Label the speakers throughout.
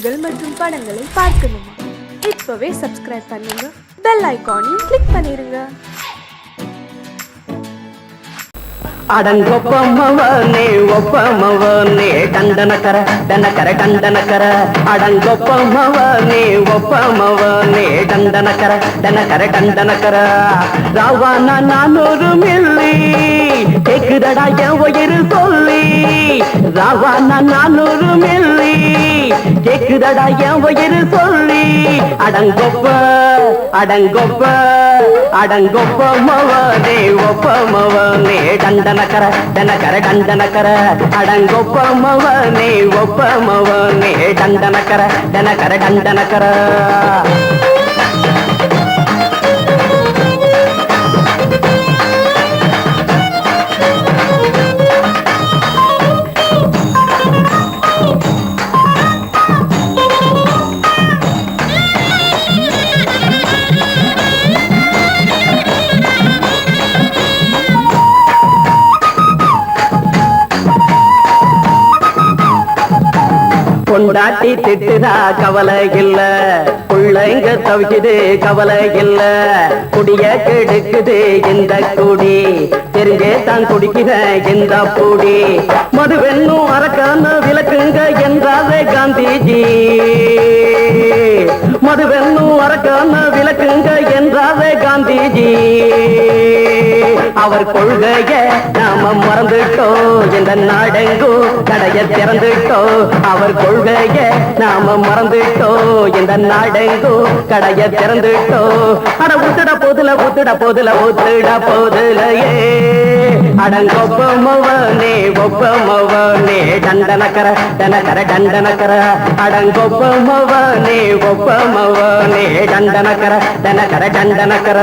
Speaker 1: நிகழ்ச்சிகள் மற்றும் படங்களை பார்க்கணுமா? இப்பவே சப்ஸ்கிரைப் பண்ணுங்க, பெல் ஐகானையும் கிளிக் பண்ணிருங்க.
Speaker 2: அடங்கொப்பமவனே ஒப்பமவனே டண்டனக்கர டனக்கர டண்டனக்கர அடங்கொப்பமவனே ஒப்பமவனே டண்டனக்கர டனக்கர டண்டனக்கர ராவானா 400 மில்லி கேக்குதடா என் உயிர் சொல்லி ராவானா 400 மில்லி கேக்குதடா என் உயிர் சொல்லி அடங்கொப்ப அடங்கொப்ப அடங்கொப்பமவனே ஒப்பமவனே டண்டனக்கர டனக்கர டண்டனக்கர அடங்கொப்பமவனே ஒப்பமவனே டண்டனக்கர டனக்கர டண்டனக்கர கொண்டாட்டி திட்டுதா கவலை இல்ல, பிள்ளைங்க தவிக்குது கவலை இல்ல, குடிய கெடுக்குது இந்த குடி, தெரிஞ்சே தான் குடிக்கிற இந்த பூடி, மதுவென்னும் அரக்கான விளக்குங்க என்றாரே காந்திஜி, மதுவென்னும் அரக்கான விளக்குங்க என்றாரே காந்திஜி, அவர் கொள்கைய நாம மறந்துட்டோம், இந்த நாடெங்கும் கடைய திறந்துட்டோம், அவர் கொள்கைய நாம மறந்துட்டோம், இந்த நாடெங்கும் கடைய திறந்துட்டோம், அட ஊத்துட போதுல ஊத்துட போதுல ஊத்துட போதுலையே அடங்கொப்பமவனே ஒப்பமவனே டண்டனக்கர டனக்கர டண்டனக்கர அடங்கொப்பமவனே ஒப்பமவனே டண்டனக்கர டனக்கர டண்டனக்கர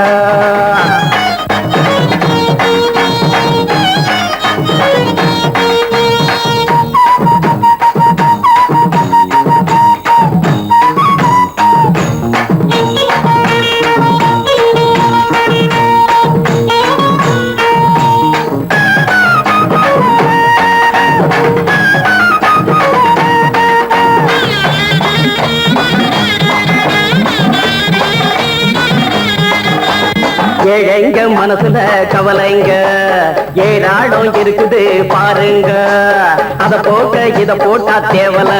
Speaker 2: ஏழைங்க மனசுல கவலைங்க ஏராளம் இருக்குது பாருங்க, அத போட்ட இத போட்டா தேவல,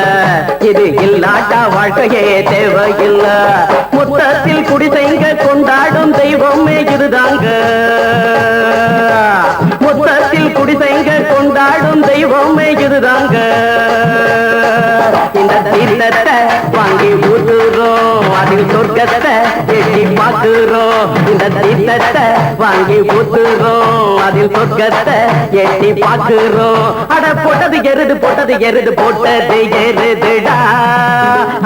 Speaker 2: இது இல்லாட்டா வாழ்க்கையே தேவையில்ல, மொத்தத்தில் குடிசைங்க கொண்டாடும் தெய்வமே இதுதாங்க, மொத்தத்தில் குடிசைங்க கொண்டாடும் தெய்வமே இதுதாங்க, இந்த தீர்த்தத்தை வாங்கி ஊத்துறோம், அதில் சொர்க்கத்தை எட்டி பார்க்கிறோம், இந்த தீர்த்தத்தை வாங்கி ஊத்துறோம், அதில் சொர்க்கத்தை எட்டி பார்க்கிறோம், அட போட்டது எருது போட்டது எருது போட்டது எருதுடா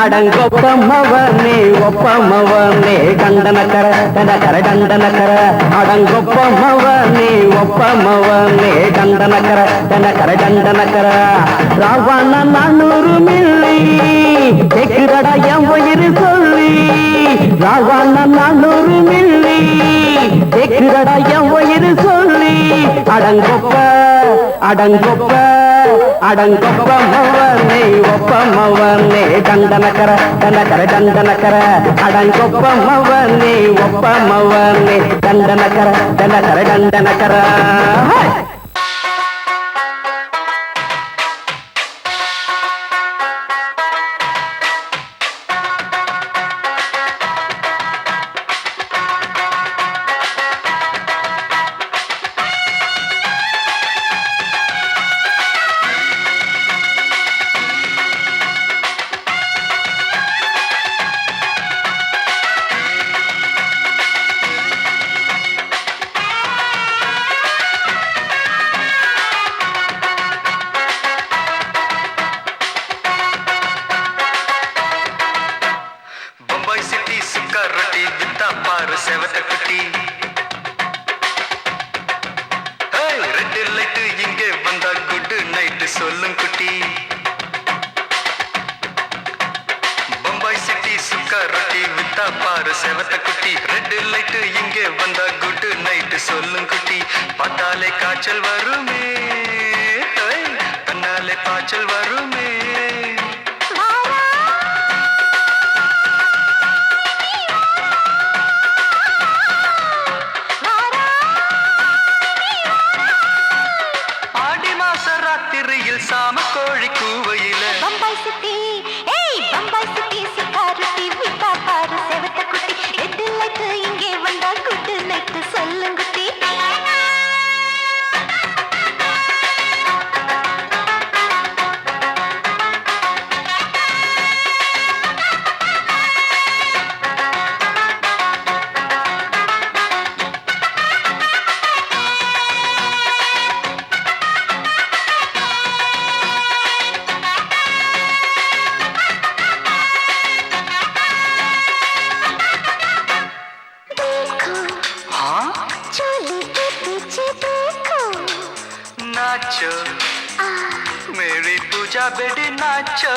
Speaker 2: அடங்கொப்பமவனே ஒப்பமவனே டண்டனக்கர டனக்கர டண்டனக்கர அடங்கொப்பமவனே ஒப்பமவனே டண்டனக்கர டனக்கர டண்டனக்கர ராவானா 400 மில்லி கேக்குதடா என் உயிர் சொல்லி ராவானா 400 மில்லி கேக்குதடா என் உயிர் சொல்லி அடங்கொப்ப அடங்கொப்ப அடங்கொப்பமவனே ஒப்பமவனே டண்டனக்கர டனக்கர டண்டனக்கர அடங்கொப்பமவனே ஒப்பமவனே டண்டனக்கர டனக்கர டண்டனக்கர
Speaker 3: செவத்த குட்டி ரெட் லைட் இங்கே வந்தா குட் நைட் சொல்லும் குட்டி பம்பாய் சிட்டி சுக்கா ரொட்டி வித்தா பாரு செவத்த குட்டி ரெட் லைட் இங்கே வந்தா குட் நைட் சொல்லும் குட்டி பார்த்தாலே காய்ச்சல் வருமே தன்னாலே பாய்ச்சல் வருமே பெடி நாச்சோ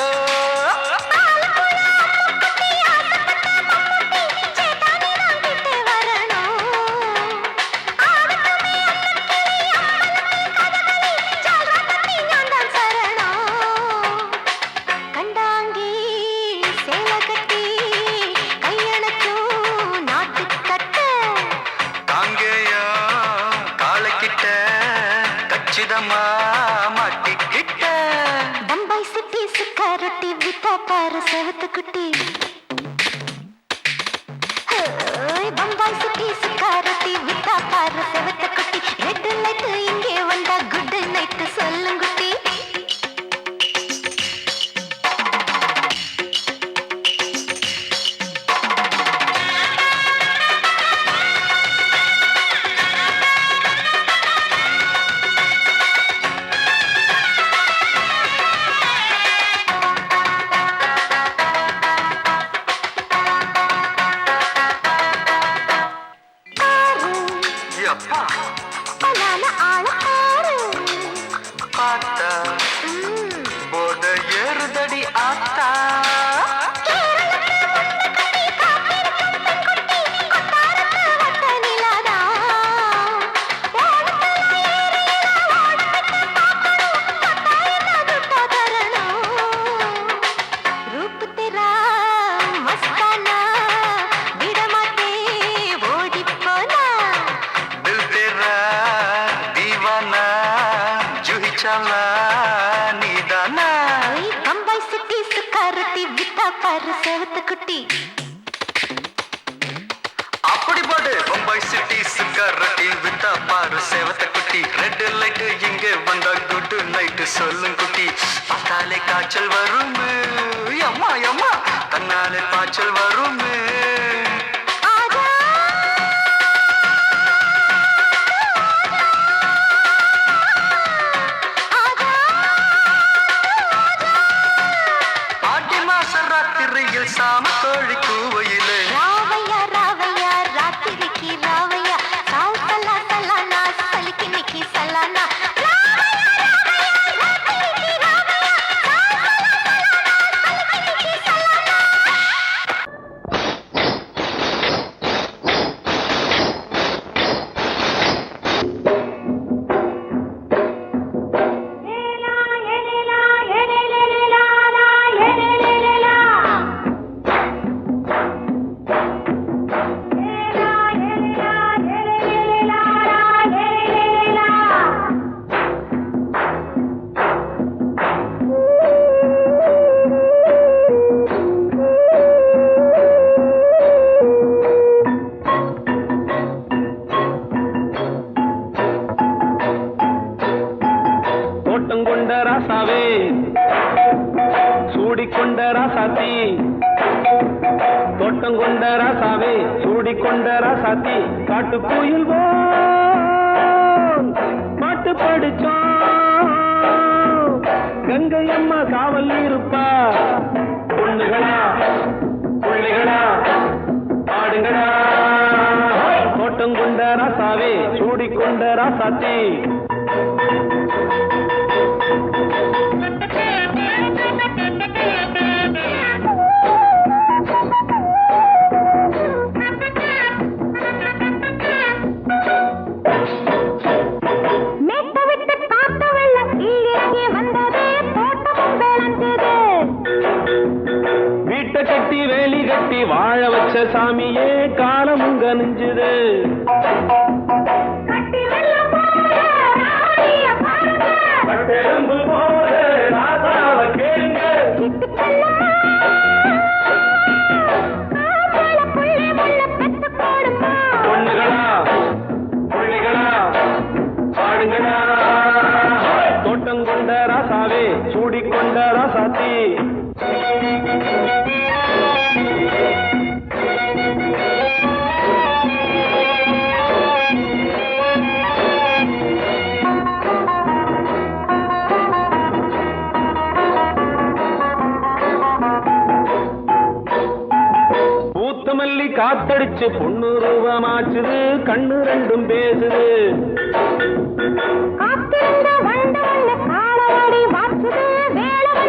Speaker 3: மாட்டிக்கிட்ட
Speaker 4: பம்பாய் சிட்டி சுக்காரொட்டி வித்தா பாரு செவத்து குட்டி பம்பாய் சிட்டி சுக்காரொட்டி வித்தா பாரு செவத்து குட்டி ரெட் நைட்டு இங்கே வந்தா குட் நைட்டு சொல்லுங்குட்டி
Speaker 3: பார்த்தா போத ஏறுதடி ஆத்தா
Speaker 4: பம்பாய் சிட்டி சுக்காரொட்டி வித்தா பாரு செவத்து குட்டி
Speaker 3: அப்படி போடு பம்பாய் சிட்டி சுக்காரொட்டி வித்தா பாரு செவத்த குட்டி ரெட் லைட் இங்கே வந்தா குட் நைட் சொல்லும் குட்டி பார்த்தாலே காய்ச்சல் வரும் அம்மா அம்மா தன்னாலே காய்ச்சல் வரும் சாம கோழி கூவையிலே
Speaker 4: ராவையா ராவையா ராத்திரிக்கு ராவையா சாவு சல்லா சல்லானா சலிக்கு நிக்கி சல்லானா
Speaker 2: கொண்ட ராசாவே சூடிக்கொண்ட ராசாத்தி தோட்டம் கொண்ட ராசாவே சூடிக்கொண்ட ராசாத்தி காட்டு கோயில் பாட்டு படிச்சோம் கங்கை அம்மா காவல் இருப்பா பொண்ணுகளா பிள்ளைகளா ஆடுங்களா தோட்டம் கொண்ட ராசாவே சூடிக்கொண்ட ராசாத்தி கட்டி வேலி கட்டி வாழ வச்ச சாமியே காலமுங்க நெஞ்சுது பொண்ணுகளா புள்ளிகளா பாடுங்களா தோட்டம் கொண்ட ராசாவே சூடிக்கொண்ட ராசாத்தி மல்லி காத்தடிச்சு பொண்ணு ரூபமாச்சுது கண்ணு ரெண்டும் பேசுது
Speaker 4: காத்திருந்த வண்டு காலவாடி வாச்சுது வேலை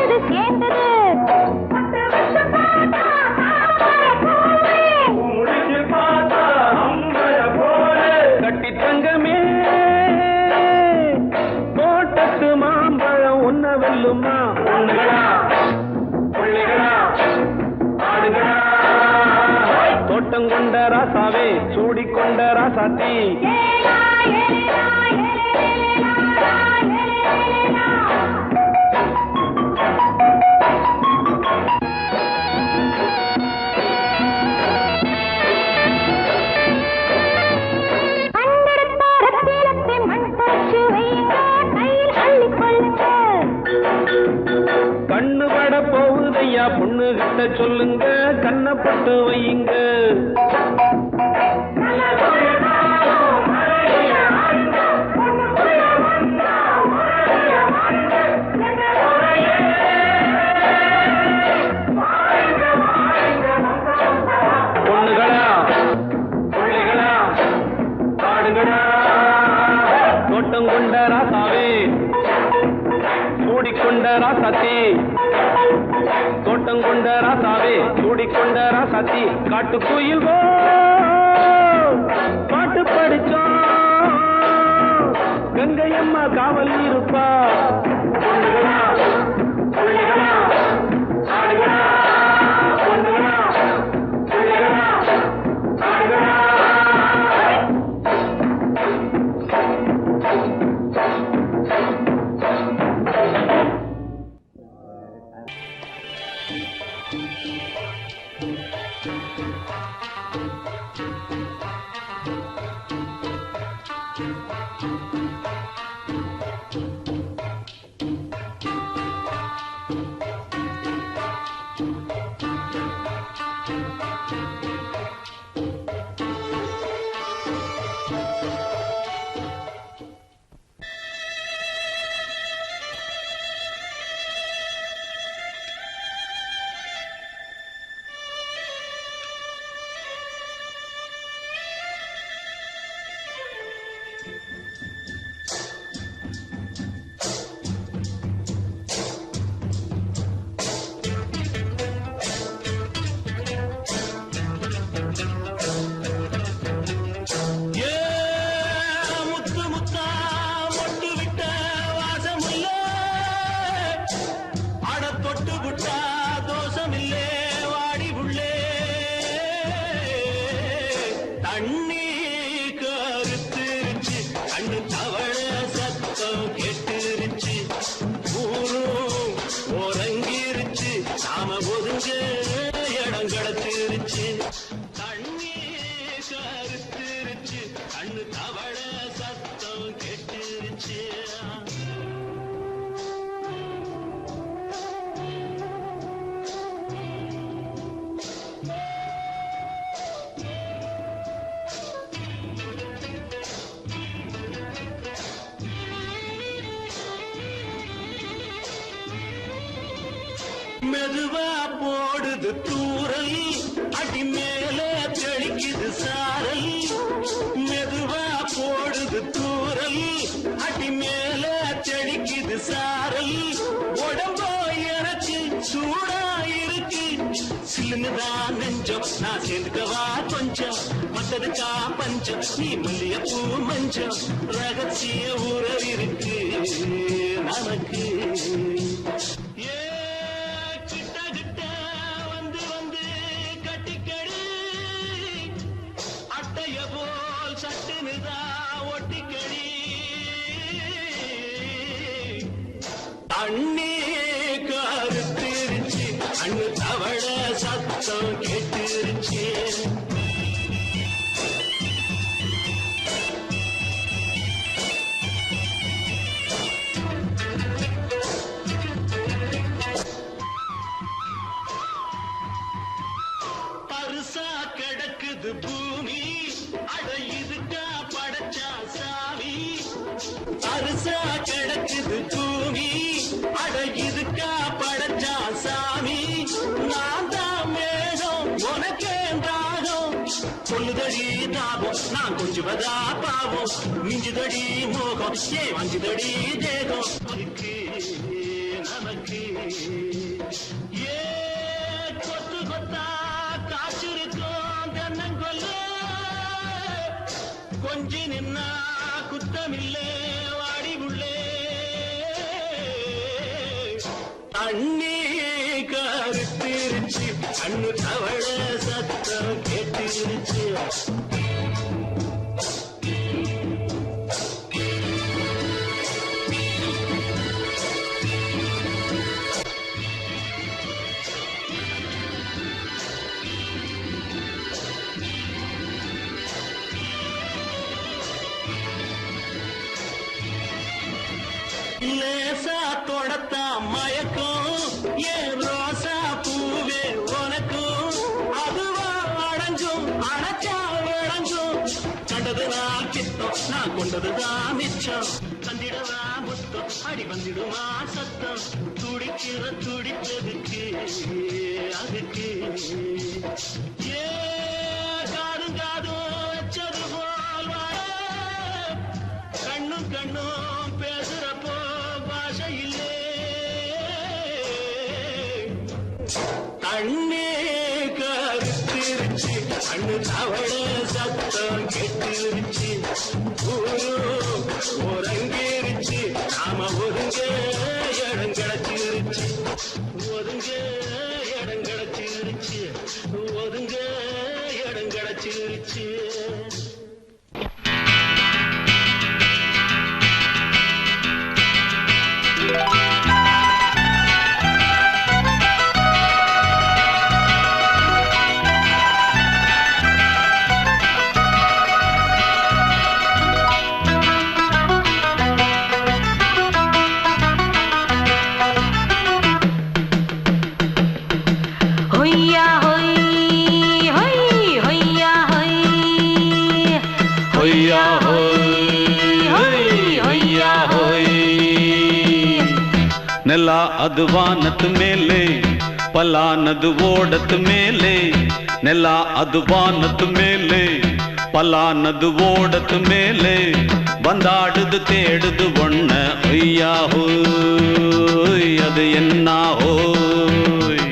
Speaker 5: கொண்ட ராசாத்தி கண்ணு பட போகுதையா பொண்ணு கிட்ட சொல்லுங்க கண்ணப்பட்டு வையுங்க பொண்ணுகளா பிள்ளைகளா காடுகளா தோட்டம் கொண்ட ராசாவே சூடிக்கொண்ட ராசாத்தி தோட்டம் கொண்ட ராசாவே சூடிக்கொண்ட ராசாத்தி காட்டுக்குயில் பாட்டு படிச்சோம் கங்கையம்மா காவல் இருப்பா பொண்ணுகளா பிள்ளைகளா ஆடுகளா பொண்ணுகளா பிள்ளைகளா ஆடுகளா மெதுவா போடுது தூரல் அடி மேலே தெளிக்குது சாரல் மெதுவா போடுது தூரல் அடி மேலே தெளிக்குது சாரல் உடம்போ எனக்கு சூடா இருக்கு சில்லுதான் நெஞ்சம் நான் சேர்ந்துக்கவா கொஞ்சம் மத்ததுக்கா பஞ்சம் நீ மல்லியப்பூ மஞ்சம் ரகசிய உறவு இருக்கு நமக்கு அண்ணே கருத்திருச்சு அண்ணு தவள சத்தம் கேட்டுருச்சு பருசா கிடக்குது பூமி அட இதுக்கா படைச்சா சாமி பருசா கிடக்குது பூமி அட இதுக்கா படைச்சா சாமி நான் தான் மேகம் உனக்கே தாகம் சொல்லுதடி தாபம் நான் கொஞ்சுவதா பாவம் மிஞ்சுதடி மோகம் ஏ வஞ்சுதடி தேகம் நமக்கு ஏ கொத்து கொத்தா காய்ச்சிருக்கோம் தென்னங்கொல்ல கொஞ்சி நின்னா குத்தமில்லே வாடி உள்ளே அண்ணே கருத்திருச்சு அண்ணு தவள சத்தம் கேட்டுருச்சு ஏன் ரோசா பூவே உனக்கும் அதுவா அடைஞ்சும் அடைச்சா விளைஞ்சும் கண்டதுதான் கித்தம் நான் கொண்டதுதான் மிச்சம் தந்திடவா முத்தம் அடி வந்திடுமா சத்தம் துடிக்கிற துடிப்பதுக்கு அதுக்கு ஏ காதும் காதும் வச்சது போல் கண்ணும் கண்ணும் பேசுறப்போ பாஷை இல்லே கண்ணே கருத்திருச்சு கண்ணு தவள சத்தம் கெட்டிருச்சு ஊரு ஒரங்கிருச்சு நாம ஒருங்க இடம் கிடைச்சிருச்சு ஒருங்க இடம் கிடைச்சிருச்சு ஒருங்க இடம் கிடைச்சிருச்சு
Speaker 6: ನೆಲ ಅದು ವಾನದ ಮೇಲೆ ಪಲಾನದು ಓಡದ ಮೇಲೆ ನೆಲ ಅದು ವಾನದ ಮೇಲೆ ಪಲಾನದು ಓಡದ ಮೇಲೆ ಬಂದಾಡುದು தேடுது ஒண்ண ஐயா ஹோய் அது என்ன ஹோய்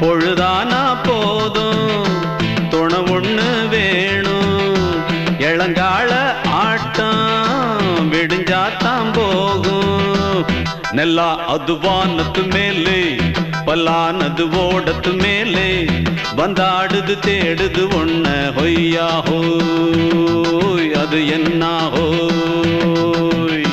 Speaker 6: பொழுதானா போதும் துணை ஒண்ணு வேணும் இளங்கால ஆட்டம் விடிஞ்சாத்தான் போகும் ನೆಲ ಅದು ವಾನದ ಮೇಲೆ ಪಲಾನದು ಓಡದ ಮೇಲೆ ಬಂದಾಡುದು தேடுது ஒண்ண ಹೊಯ್ಯಾ ಹೋಯ್ ಅದು என்ன ಹೋಯ್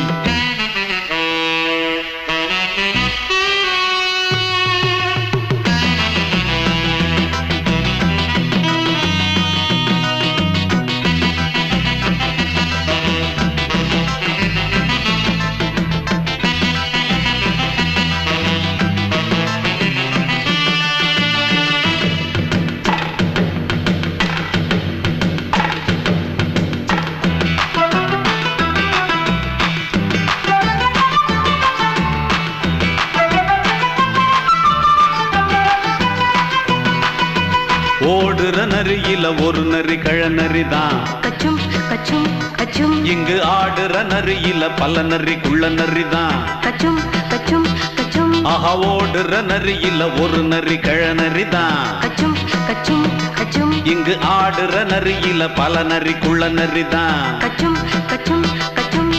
Speaker 6: ஓடுற நரியில ஒரு நரி கழநரிதான்
Speaker 4: கச்சும் கச்சும் கச்சும்
Speaker 6: இங்கு ஆடுற நரியில பல நரி குள்ள நரிதான்
Speaker 4: கச்சும் கச்சும் கச்சும்
Speaker 6: ஆஹா ஓடுற நரியில ஒரு நரி கழநரிதான்
Speaker 4: கச்சும் கச்சும் கச்சும்
Speaker 6: இங்கு ஆடுற நரியில பல நரி குள்ள நரிதான்
Speaker 4: கச்சும் கச்சும் கச்சும்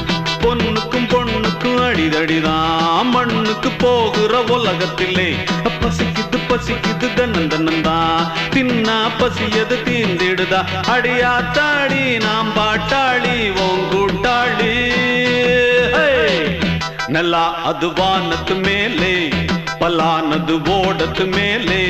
Speaker 6: பொண்ணுக்கும் பொண்ணுக்கும் அடிதடிதான் மண்ணுக்கு போகிற உலகத்திலே பசிக்குது பசிக்குது தன்னந்தனந்தான் தின்னா பசியது தீந்திடுதா அடியாத்தாடி நாம் பாட்டாளி ஓங்கூட்டாளி ನೆಲ ಅದು ವಾನದ ಮೇಲೆ ಪಲಾನದು ಓಡದ ಮೇಲೆ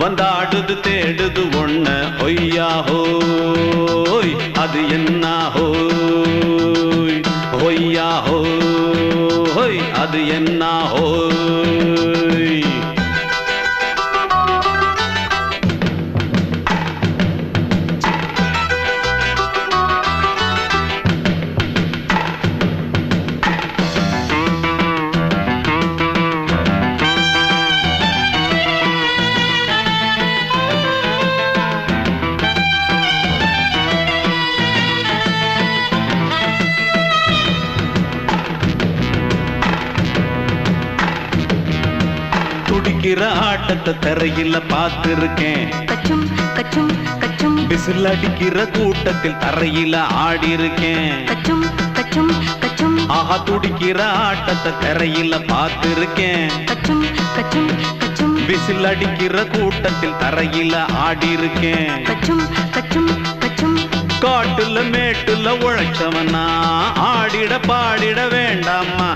Speaker 6: ಬಂದಾಡುದು தேடுது ஒண்ண ಹೊಯ್ಯಾ ಹೋಯ್ ಅದು என்ன ಹೋಯ್ ಹೊಯ್ಯಾ ಹೋಯ್ ಅದು என்ன ಹೋಯ್ துடிக்கிற ஆட்டத்தை தரையில பார்த்திருக்கேன்
Speaker 4: கச்சும் கச்சும் கச்சும்
Speaker 6: விசில் அடிக்கிற கூட்டத்தில் தரையில ஆடி இருக்கேன்
Speaker 4: கச்சும் கச்சும் கச்சும்
Speaker 6: ஆஹா துடிக்கிற ஆட்டத்தை தரையில பார்த்திருக்கேன்
Speaker 4: கச்சும் கச்சும் கச்சும்
Speaker 6: விசில் அடிக்கிற கூட்டத்தில் தரையில ஆடி இருக்கேன்
Speaker 4: கச்சும் கச்சும் கச்சும்
Speaker 6: காட்டுல மேட்டுல உழைச்சவனா ஆடிட பாடிட வேண்டாமா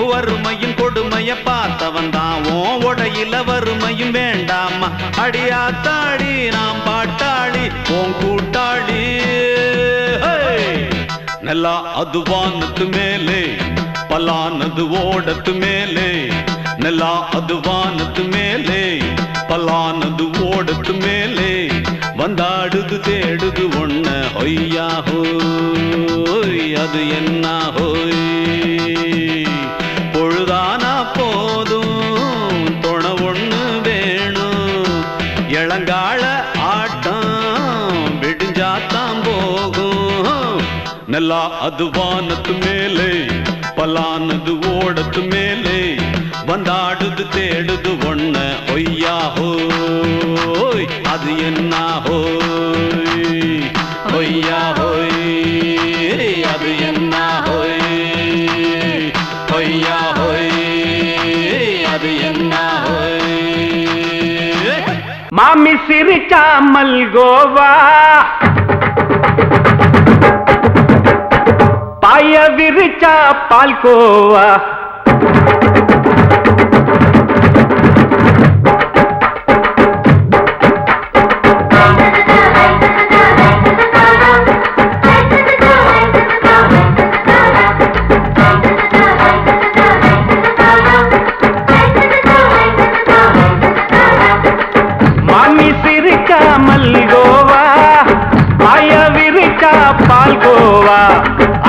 Speaker 6: வறுமையும் கொடுமைய பார்த்தவன் தான் உடையில வறுமையும் வேண்டாமா அடியாத்தாடி நாம் பாட்டாளி ஓன் கூட்டாளி ನೆಲ ಅದು ವಾನದ ಮೇಲೆ ಪಲಾನದು ಓಡದ ಮೇಲೆ ನೆಲ ಅದು ವಾನದ ಮೇಲೆ ಪಲಾನದು ಓಡದ ಮೇಲೆ வந்தாடுது தேடுது ஒண்ண ஒய்யா ஹோய் அது என்ன ஹோய் பொழுதானா போதும் துணை ஒண்ணு வேணும் இளங்கால ஆட்டம் விடிஞ்சாத்தான் போகும் நல்லா அது வானத்து மேலே பலானது ஓடத்து மேலே வந்தாடுது தேடுது ஒண்ண ஒய்யா ஹோய் அது என்ன ஹோய் ஒய்யா ஹோய் அது என்ன ஹோய் ஒய்யா ஹோய் அது என்ன ஹோய்
Speaker 5: மாமி சிரிச்சா மல்கோவா பாய விரிச்சா பால்கோவா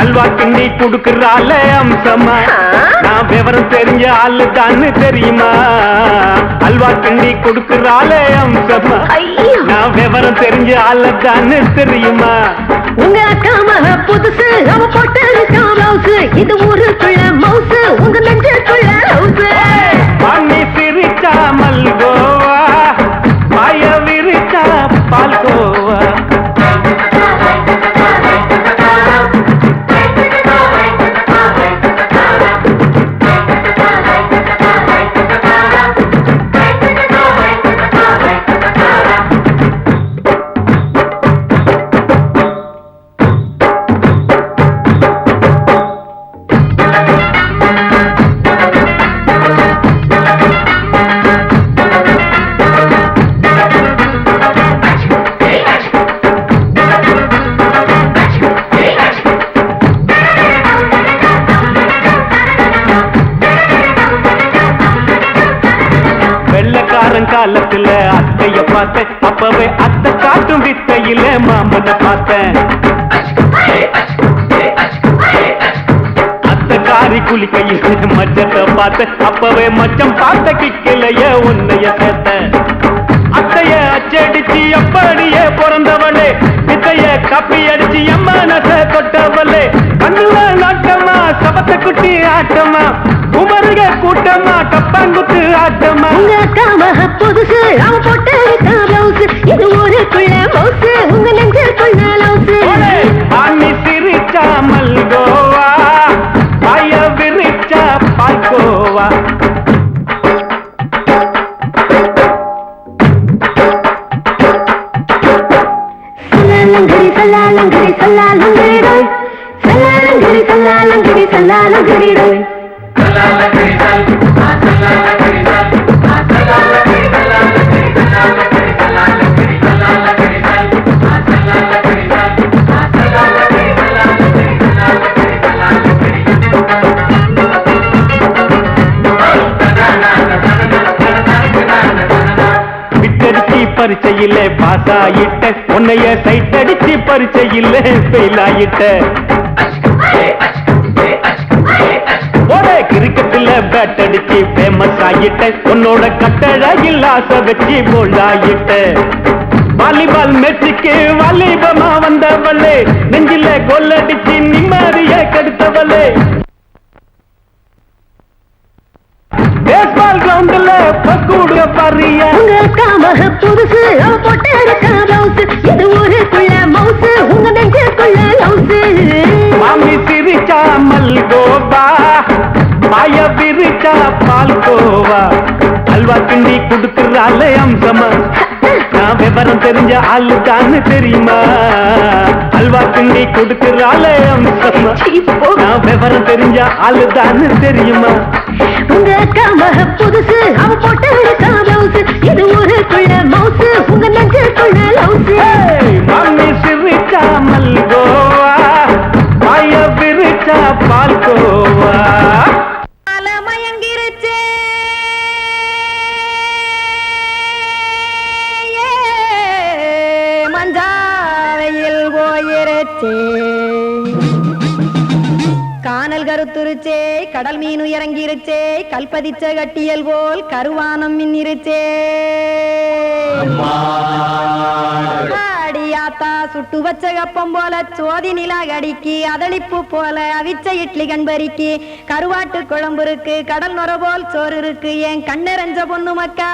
Speaker 5: அல்வா கிண்டி குடுக்கறால அம்சமா நான் விவரம் தெரிஞ்ச ஆளு தான்னு தெரியுமா அல்வா கிண்டி குடுக்கறால அம்சமா நான் விவரம் தெரிஞ்ச ஆளு தான்னு தெரியுமா
Speaker 4: உங்க அக்கா மக புதுசு அவ போட்டு பிளவுஸ் இது ஊருக்குள்ள மவுசு உங்க நெஞ்சுக்குள்ள ஹவுஸ்
Speaker 5: பண்ணி சிரிச்சா மல்கோவா பாய விரிச்சா பால்கோவா காலத்துல அத்தைய பார்த்தேன் அப்பவே அத்தை காட்டும் வித்தையில மாமனை பார்த்தேன் அத்தை காரி குளிக்கையில மச்சத்தை பார்த்தேன் அப்பவே மச்சம் பார்த்த கிக்கலைய உன்னைய சேர்த்தேன் அத்தைய அச்சடிச்சு அப்படியே பிறந்தவளே வித்தைய காப்பி அடிச்சு எம்மனச தொட்டவளே கண்ணுல நாட்டமா சபத்தை குட்டி ஆட்டமா உமருக கூட்டமா கப்பாங்குத்து ஆட்டமா
Speaker 4: உங்க அக்கா மக புதுசு அவ போட்டு பிளவுஸ் இது ஊருக்குள்ள மவுசு உங்க நெஞ்சுக்குள்ள லவுஸ்
Speaker 5: ஆமி சிரிச்சா மல்கோவா பாய விரிச்சா பால்கோவா
Speaker 4: சல்லாலங்கடி சல்லாலங்கடி சல்லாலங்கடி சல்லாலங்கடி சல்லாலங்கடி
Speaker 5: பரிச்சையில பாஸ் ஆயிட்ட உன்னைய சைட் அடிச்சு பரிச்சையில ஃபெயில் ஆயிட்ட ஒரே கிரிக்கெட்ல பேட் அடிச்சு ஃபேமஸ் ஆயிட்ட உன்னோட கட்டழகில் ஆசை வச்சு போல்ட் ஆயிட்ட வாலிபால் மேட்சுக்கு வாலிபமா வந்தவளே நெஞ்சில கோல் அடிச்சு நிம்மதிய கெடுத்தவளே பேஸ்பால் கிரவுண்ட்ல பக்கூடுக பாரியா
Speaker 4: உங்க அக்கா மக புதுசு அவ போட்டு பிளவுஸ் இது ஊருக்குள்ள மவுசு உங்க நெஞ்சுக்குள்ள லவுஸ்
Speaker 5: மாமி சிரிச்சா மல்கோவா பாய விரிச்சா பால்கோவா அல்வா கிண்டி குடுக்கறால அம்சமா நான் விவரம் தெரிஞ்ச ஆளு தான்னு தெரியுமா அல்வா கிண்டி கொடுக்கறால அம்சமா நான் விவரம் தெரிஞ்ச ஆளு தான்னு தெரியுமா
Speaker 4: உங்க அக்கா மக புதுசு அவ போட்டு பிளவுஸ் இது ஊருக்குள்ள மவுசு உங்க நெஞ்சுக்குள்ள லவுஸ்
Speaker 5: மாமி சிரிச்சா மல்கோவா பாய விரிச்சா பால்கோவா
Speaker 4: மயங்கிருச்சே
Speaker 7: கருத்துருச்சே கானல் கருத்துருச்சே கடல் மீன் இறங்கிருச்சே கல்பதிச்ச கட்டியல் போல் கருவானம் மின்னிருச்சே அடியாத்தா சுட்டு வச்ச கப்பம் போல சோதி நிலா கடிக்கு அதளிப்பு போல அவிச்ச இட்லி கண்பறிக்கு கருவாட்டு குழம்பு இருக்கு கடல் நுர போல் சோறு இருக்கு என் கண்ணெறஞ்ச பொண்ணு மக்கா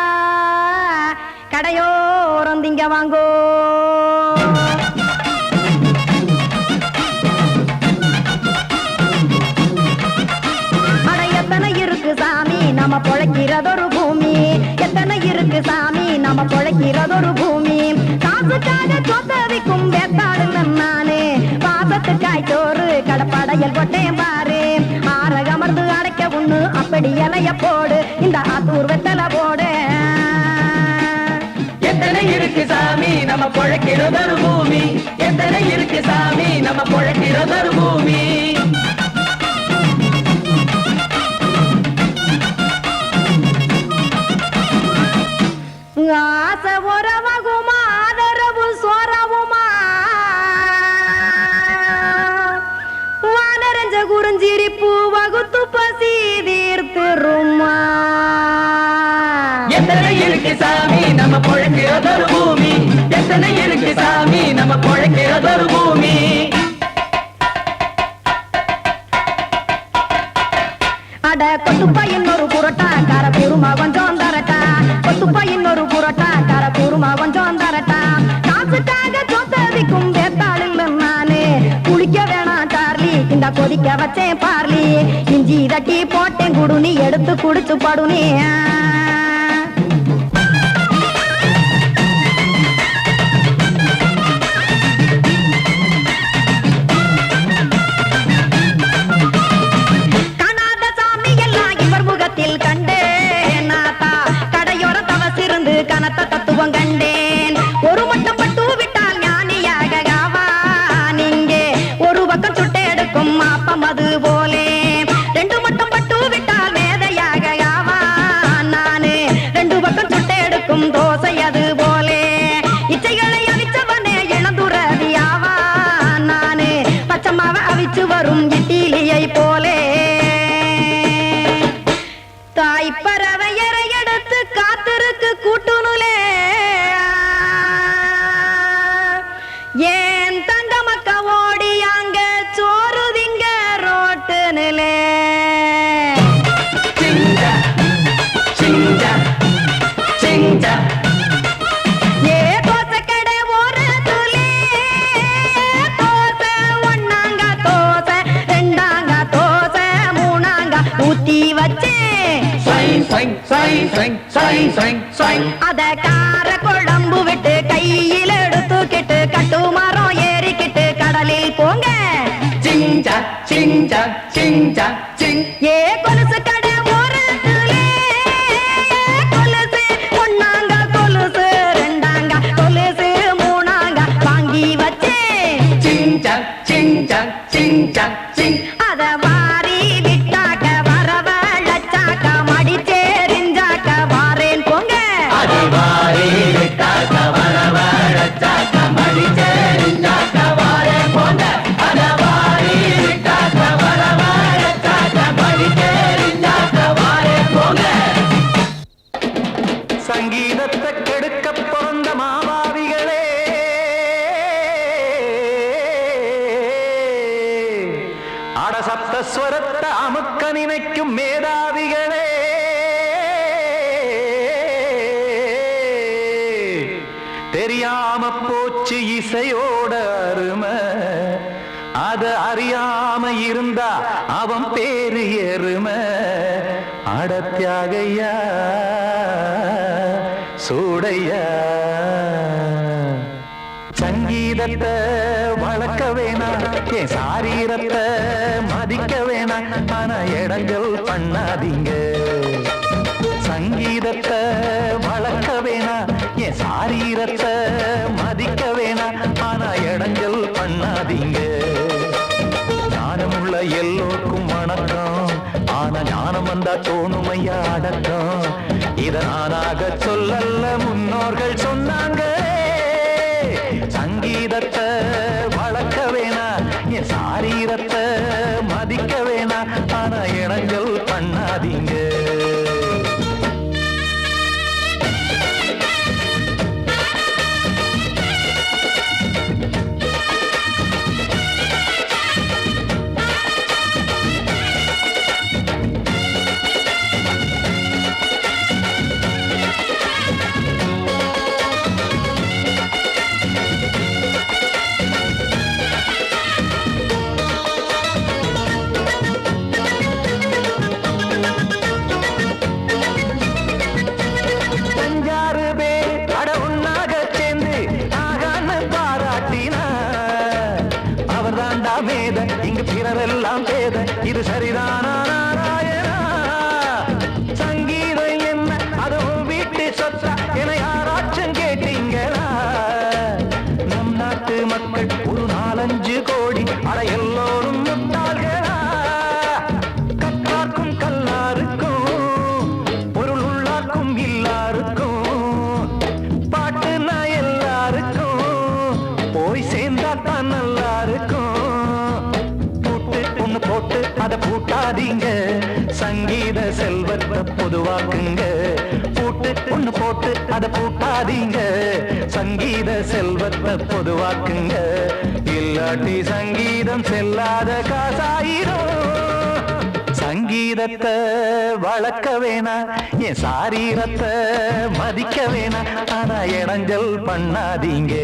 Speaker 7: கடையோரம் திங்க வாங்கோ எத்தனை இருக்கு சாமி நம்ம பொழைக்கிறதொரு பூமி எத்தனை இருக்கு சாமி நம்ம பொழைக்கிறதொரு பூமி காசுக்காக சொத்தவிக்கும் வேத்தாடுங்க நானே பாசத்துக்காய் சோறு கடப்படையல் போட்டேன் பாரு ஆரகமர்ந்து அடைக்க ஒண்ணு அப்படி இலைய போடு இந்த ஆத்தூர் வெத்தலை போடு
Speaker 2: எத்தனை இருக்கு சாமி நம்ம பொழைக்கிறதொரு பூமி எத்தனை இருக்கு சாமி நம்ம பொழைக்கிறதொரு பூமி
Speaker 7: ஆசை உறவகுமா ஆதரவு சோரவுமா வானரஞ்ச குறிஞ்சிரிப்பு வகுத்து பசி தீர்த்துருமா
Speaker 2: எத்தனை இருக்கு சாமி நம்ம பொழைக்கிறதொரு பூமி எத்தனை இருக்கு சாமி நம்ம பொழைக்கிறதொரு பூமி
Speaker 7: அட கொத்துப்பா இன்னொரு புரோட்டா கார குருமா கொஞ்சம் தரட்டா கொத்துப்பா இன்னொரு புரோட்டா கார குருமா கொஞ்சம் தரட்டா காசுக்காக சொத்ததிக்கும் வேத்தாளில் நானு குளிக்க வேணாம் சார்லி இந்த கொதிக்க வச்சேன் பார்லி இஞ்சி தட்டி போட்டேன் குடுனி எடுத்து குடிச்சு படுனி கண்டேன் நாத்தா கடையோர தவசிருந்து கனத்த தத்துவம் கண்டேன் ஒரு மட்டம் பட்டு விட்டால் ஞானியாக நீங்கே ஒரு பக்கம் சுட்டு எடுக்கும் மாப்பம் அது போலே ரெண்டு மட்டம் பட்டு விட்டால் மேதையாக நானு ரெண்டு பக்கம் சுட்டு எடுக்கும் தோசை அது போலே இச்சைகளை அவிச்சவனே இளந்துறவியாவா நானு பச்சமாவ அவிச்சு வரும் இட்டிலியை போலே தாய் பறவையரை எடுத்து காத்திருக்கு கூட்டுனுலே ஏன் தங்க மக்க ஓடி அங்க சோறுதிங்க ரோட்டு நிலே ஏ தோசை கடை ஓரத்துலே தோசை ஒன்னாங்க தோசை ரெண்டாங்க தோசை மூணாங்க ஊத்தி வச்சே அத கார குழம்பு விட்டு கையில் எடுத்துக்கிட்டு கட்டு மரம் ஏறிக்கிட்டு கடலில் போங்க ஏ கொலுசு கடை ஓரத்துலே கொலுசு ஒன்னாங்க கொலுசு ரெண்டாங்க கொலுசு மூணாங்க வாங்கி வச்சே அத வாரி விட்டாக்க வரவழைச்சாக்க மடிச்சேரிஞ்சாக்க வாரேன் போங்க
Speaker 3: சங்கீதத்தை கெடுக்க பிறந்த மாபாவிகளே அடசப்தஸ்வரத்தை அமுக்க நினைக்கும் மேதாவிகளே தெரியாம போச்சு இசையோட அருமை அது அறியாம இருந்தா அவன் பேரு எருமை அடத்தியாகையா சூடையா சங்கீதத்தை வளர்க்க வேணாம் என் சாரீரத்தை மதிக்க வேணாம் ஆனா இடங்கள் பண்ணாதீங்க சங்கீதத்தை வளர்க்க வேணாம் என் சாரீரத்தை மதிக்க வேணாம் ஆனா இடங்கள் பண்ணாதீங்க ஞானமுள்ள எல்லோருக்கும் வணக்கம் ஆனா ஞானம் வந்தா தோணுமையா அடக்கம் இத நானாக சொல்லல்ல முன்னோர்கள் சொன்னாங்க சங்கீதத்தை வளர்க்க வேணா
Speaker 8: பூட்டாதீங்க, சங்கீத செல்வத்தை பொதுவாக்குங்க. பூட்டு ஒண்ணு போட்டு அதை பூட்டாதீங்க, சங்கீத செல்வத்தை பொதுவாக்குங்க. இல்லாட்டி சங்கீதம் செல்லாத காசாயிரும். சங்கீதத்தை வளர்க்க வேணா, என் சாரீரத்தை மதிக்க வேணா, ஆனா இடைஞ்சல் பண்ணாதீங்க.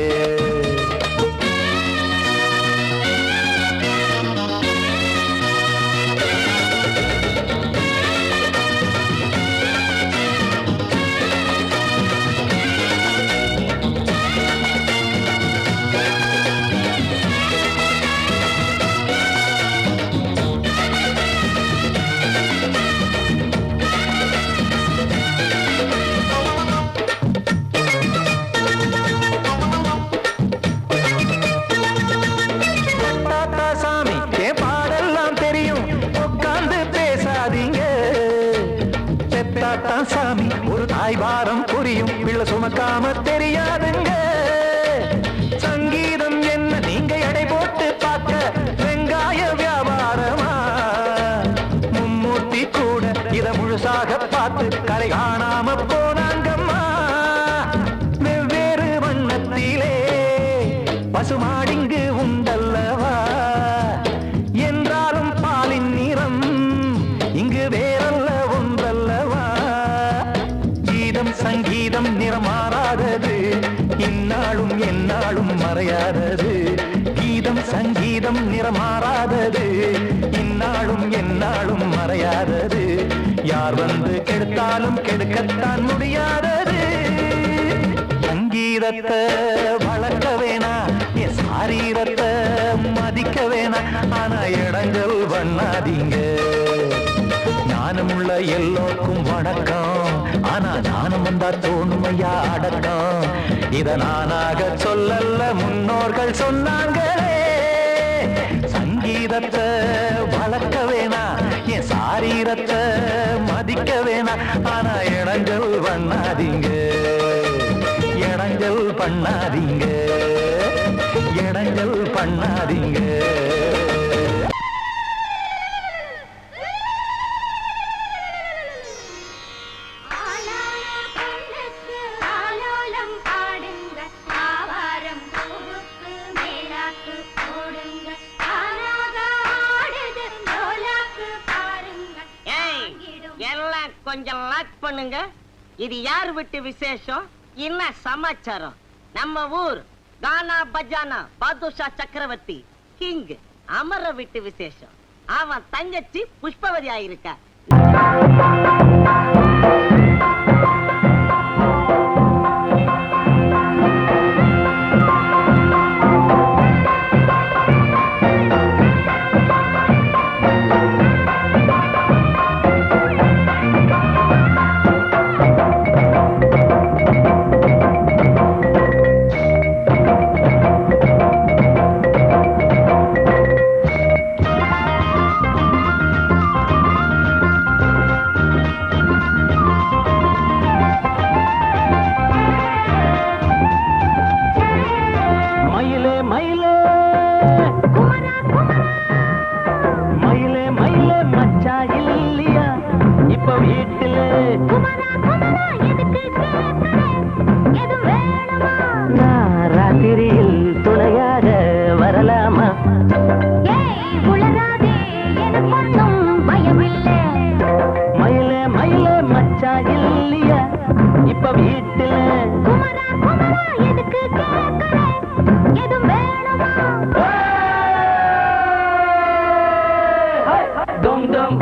Speaker 8: சாமி ஒரு தாய் பாரம் புரியும், பிள்ளை சுமக்காம தெரியாதுங்க. சங்கீதம் என்ன நீங்க எடை போட்டு பார்க்க வெங்காய வியாபாரமா? மும்மூர்த்தி கூட இத முழுசாக பார்த்து கரை காணாம போனாங்கம்மா. வெவ்வேறு வண்ணத்திலே பசுமாடிங்கு உண்டல்லவா, என்றாலும் பாலின் நிறம் இங்கு வேறல்ல ஒன்றல்லவா. சங்கீதம் நிறமாறாதது, இந்நாளும் எந்நாளும் மறையாதது. கீதம் சங்கீதம் நிறமாறாதது, இந்நாளும் எந்நாளும் மறையாதது. யார் வந்து கெடுத்தாலும் கெடுக்கத்தான் முடியாதது. சங்கீதத்தை வளர்க்க வேணா, என் சாரீரத்தை மதிக்க வேணா, ஆனா இடைஞ்சல் பண்ணாதீங்க. ஞானமுள்ள எல்லோருக்கும் வணக்கம், ஆனா ஞானம் வந்தா தோணுமையா அடக்கம். இத நானாக சொல்லல்ல, முன்னோர்கள் சொன்னாங்களே. சங்கீதத்தை வளர்க்க வேணா, என் சாரீரத்தை மதிக்க வேணா, ஆனா இடைஞ்சல் பண்ணாதீங்க. இடைஞ்சல் பண்ணாதீங்க, இடைஞ்சல் பண்ணாதீங்க.
Speaker 9: கொஞ்சம் லாக் பண்ணுங்க. இது யார் விட்டு விசேஷம், என்ன சமாச்சாரம்? நம்ம ஊர் கானா பஜானா பாதுஷா சக்கரவர்த்தி கிங் அமர விட்டு விசேஷம். அவன் தங்கச்சி புஷ்பவதி ஆயிருக்கா. ராத்திரியில் துணையாக வரலாமா? மயிலே மயிலே மச்சா இல்லையா இப்ப வீட்டுல? Dum dum.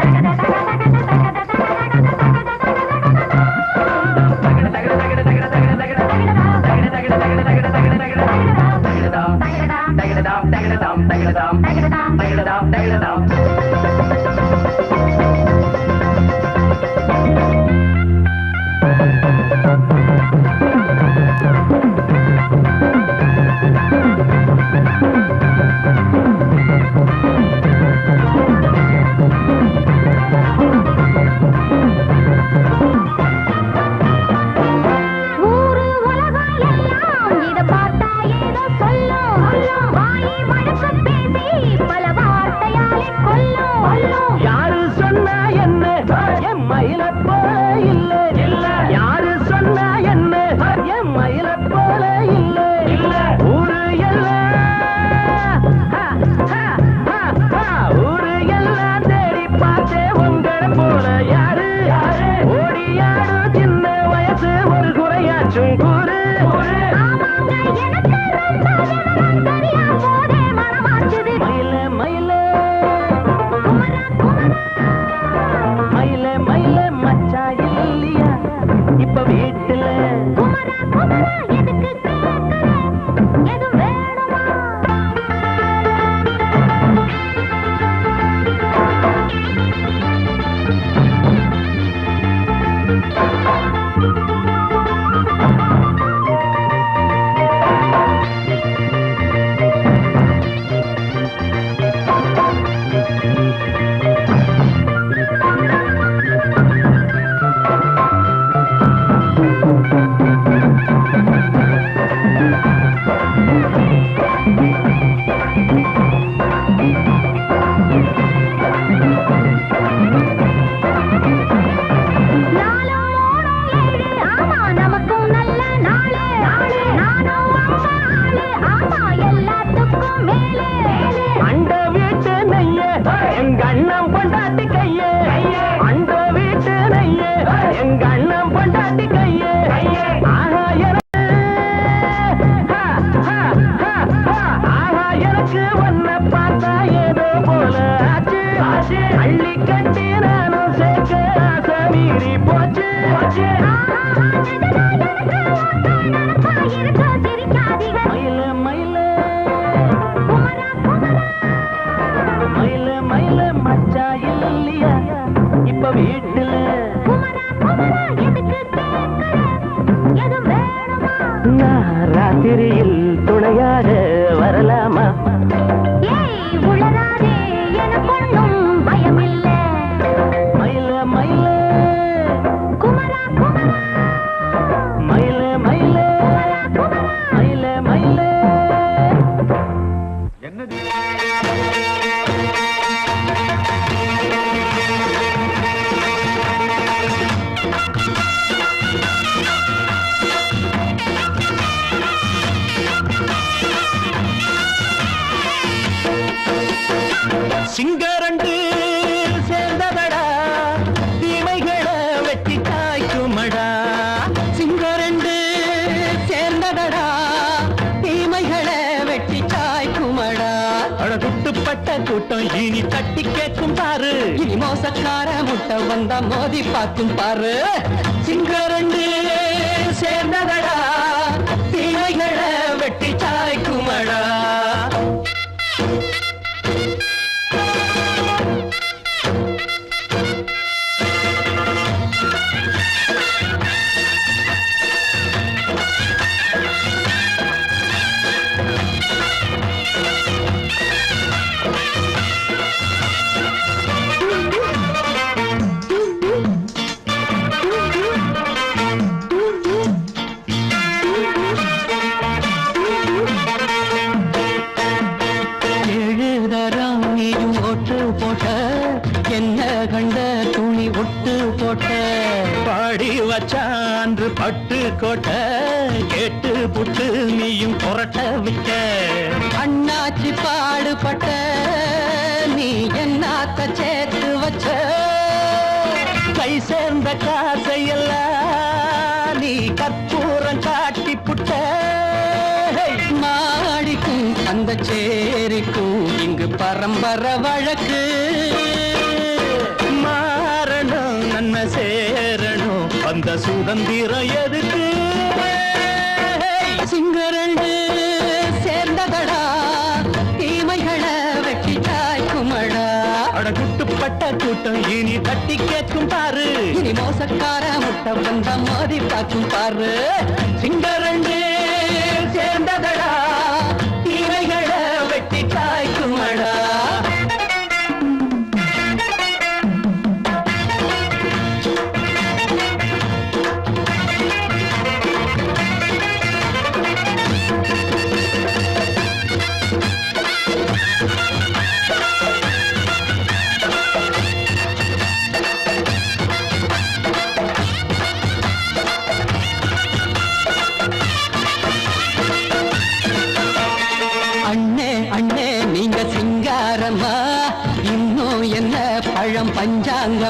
Speaker 8: மயில போல இல்ல ஊரு எல்லாம் ஊரு எல்லாம் தேடி பார்த்தே உங்களை போல யாரு ஓடியாடு சின்ன வயசு ஒரு குறையாச்சும் கூறு மயில மயில மயில மயில மச்சா இல்லையா இப்ப வீட்டுல அண்ட வீட்டு நெய்ய எங்க அண்ணன் பொண்டாட்டி கைய அண்ட வீட்டு நெய்ய எங்க அண்ணன் பொண்டாட்டி கைய ஆஹா எனக்கு ஒன்ன பார்த்தா ஏதோ போல ஆச்சு அள்ளி கட்டி நானும் சேர்க்க ஆசை மீறி போச்சு மயில மயில மயில மயில மச்சா இல்லையா இப்ப வீட்டுல நான் ராத்திரியில் துணையாக வரலாமா மயில மயில மயில மயில மயில மயில சிங்கரண்டு சேர்ந்ததடா தீமைகளை வெட்டி காய்க்குமடா சிங்கரண்டு சேர்ந்ததடா தீமைகளை வெட்டி காய்க்குமடா அழகுட்டுப்பட்ட கூட்டம் இனி தட்டி கேட்கும் பாரு இனி மோசக்கார முட்டை வந்தா மோதி பார்க்கும் பாரு சிங்கரண்டு சேர்ந்ததடா தீமைகளை வெட்டி காய்க்குமடா வச்சான்று பட்டு கோட்டை கேட்டு புட்டு நீயும் புரட்ட விட்ட அண்ணாச்சி பாடுபட்ட நீ என்னாத்த சேர்த்து வச்ச கை சேர்ந்த காசையெல்லாம் நீ கற்பூரம் காட்டி புட்ட மாடிக்கும் அந்த சேரிக்கும் இங்கு பரம்பரை வழக்கு மாறணும் நன்மை சேரணும் அந்த சுதந்திரம் எதுக்கு சிங்கரண்டு சேர்ந்ததடா தீமைகளை வெட்டி காய்க்குமடா அடகுட்டுப்பட்ட கூட்டம் இனி தட்டி கேட்கும் பாரு இனி மோசக்கார முட்டை வந்த மோதி பார்க்கும் பாரு சிங்கரண்டு சேர்ந்ததடா தீமைகளை வெட்டி காய்க்குமடா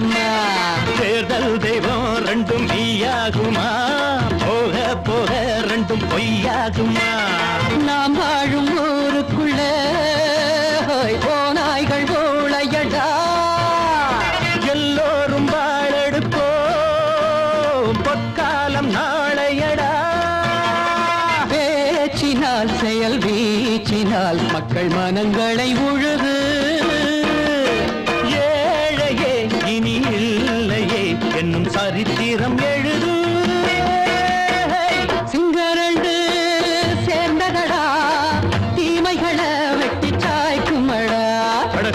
Speaker 2: சொல்லம்மா. தேர்தல் தெய்வம் ரெண்டும் மெய்யாகுமா, போக போக ரெண்டும் பொய்யாகுமா? நாம் வாழும் ஊருக்குள்ள போனாய்கள் ஊழையடா, எல்லோரும் வாழெடுப்போம் பொற்காலம் நாளையடா. பேச்சினால் செயல் வீச்சினால் மக்கள் மனங்களை உழுது, ஏழையே இனி இல்லையே என்னும் சரித்திரம் எழுது. சிங்கரண்டு சேர்ந்ததடா, தீமைகளை வெட்டி சாய்க்குமடா.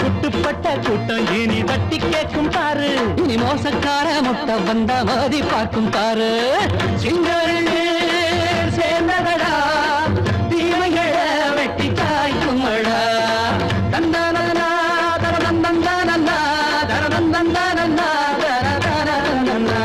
Speaker 2: குட்டுப்பட்ட கூட்டம் இனி தட்டி கேட்கும் பாரு, இனி மோசக்கார முட்டை வந்த மதி பார்க்கும் பாரு. சிங்கரண்டு சேர்ந்ததடா, தீமைகளை வெட்டி சாய்க்குமடா. தந்தனா தரதந்தந்தனா தரதந்தந்தனா தரதந்தனா.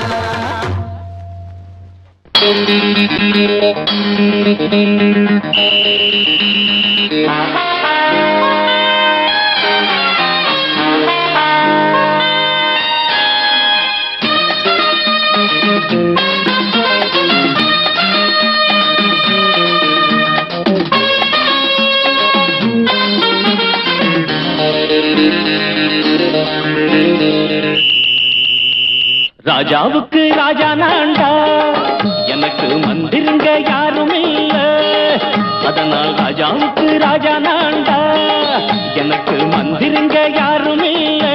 Speaker 2: ராஜாவுக்கு ராஜா நான்டா, எனக்கு மந்திருங்க யாரும் இல்ல. அதனால் ராஜாவுக்கு ராஜா நான்டா, எனக்கு மந்திருங்க யாரும் இல்ல.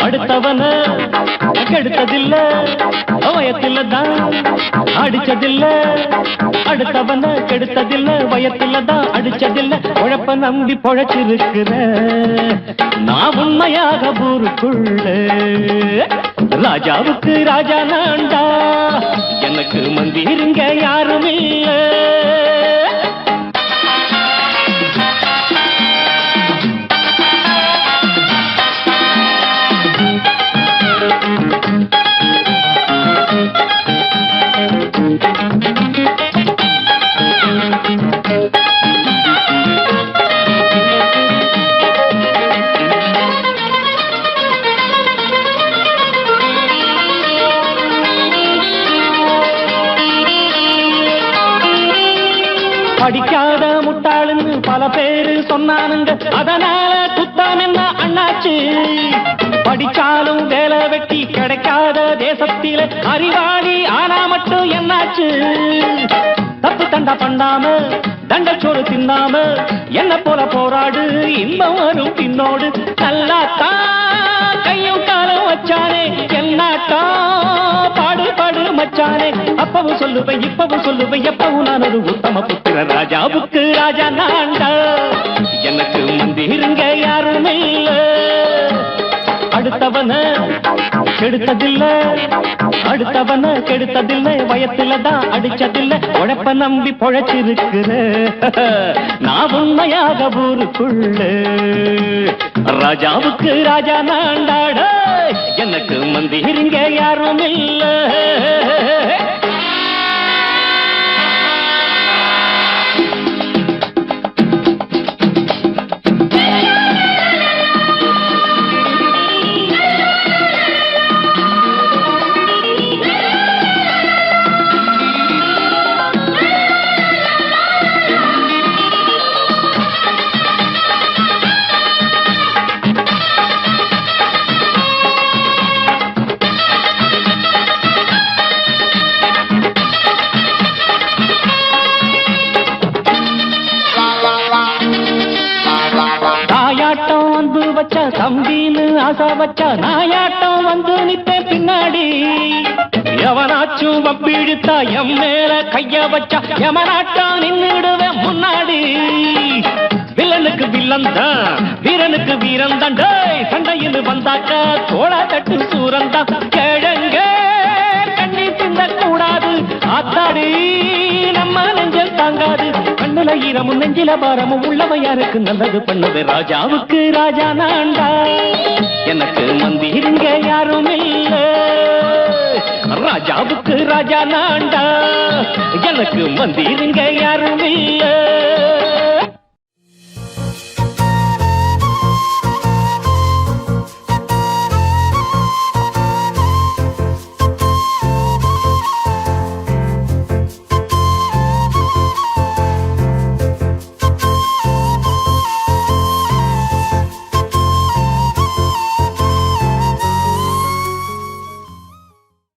Speaker 2: அடுத்தவன கெடுத்ததில்ல, வயத்தில தான் அடிச்சதில்ல. அடுத்தவன கெடுத்ததில்ல, வயத்தில தான் அடிச்சதில்ல. உழப்ப நம்பி பொழைச்சிருக்கிற நான் உண்மையாக ஊருக்குள்ள. ராஜாவுக்கு ராஜா நான்டா, எனக்கு மந்திருங்க யாரும் இல்ல. படிக்காத முட்டாளுன்னு பல பேரு சொன்னானுங்க, அதனால குத்தம் என்ன அண்ணாச்சு? படிச்சாலும் வேலை வெட்டி கிடைக்காத தேசத்தில அறிவாளி ஆனா மட்டும் என்னாச்சு? தப்பு தண்டா பண்ணாம தண்டச்சோறு தின்னாம என்ன போல போராடு, இன்பம் வரும் பின்னோடு. நல்லாத்தான் கையும் காலம் வச்சானே, என்னாட்டா பாடு பாடு மச்சானே. அப்பவும் சொல்லுவேன் இப்பவும் சொல்லுவேன், எப்பவும் நான் ஒரு உத்தம புத்திர. ராஜாவுக்கு ராஜா நான்டா, எனக்கு மந்திருங்க யாரும் இல்ல. அடுத்தவன கெடுத்ததில்ல, அடுத்தவன கெடுத்ததில்லை, வயத்தில தான் அடிச்சதில்ல. உழைப்ப நம்பி பொழைச்சிருக்கிற நான் உண்மையாக ஊருக்குள்ள. ராஜாவுக்கு ராஜா நான்டாட, எனக்கு மந்திருங்க யாரும் இல்ல. தம்பின்னு ஆசா வச்சா நாயாட்டம் வந்து நிப்பேன் பின்னாடி. எவனாச்சும் வப்பிழுத்தா எம் மேல கைய வச்சா எவனாட்டம் நின்னுடுவேன் முன்னாடி. வில்லனுக்கு வில்லன் தான், வீரனுக்கு வீரன் தான். சண்டையில் வந்தாக்கா தோளா தட்டு சூரன் தான். கிழங்க கண்ணி சிந்த கூடாது, ஆத்தாடி நம்ம நெஞ்சல் தாங்காது. கண்ணுல ஈரமும் நெஞ்சில பாரமும் உள்ளவன் யாருக்கு நல்லது பண்ணது. ராஜாவுக்கு ராஜா நான்டா, எனக்கு மந்திருங்க யாரும் இல்ல. ராஜாவுக்கு ராஜா நான்டா, எனக்கு மந்திருங்க யாரும் இல்ல.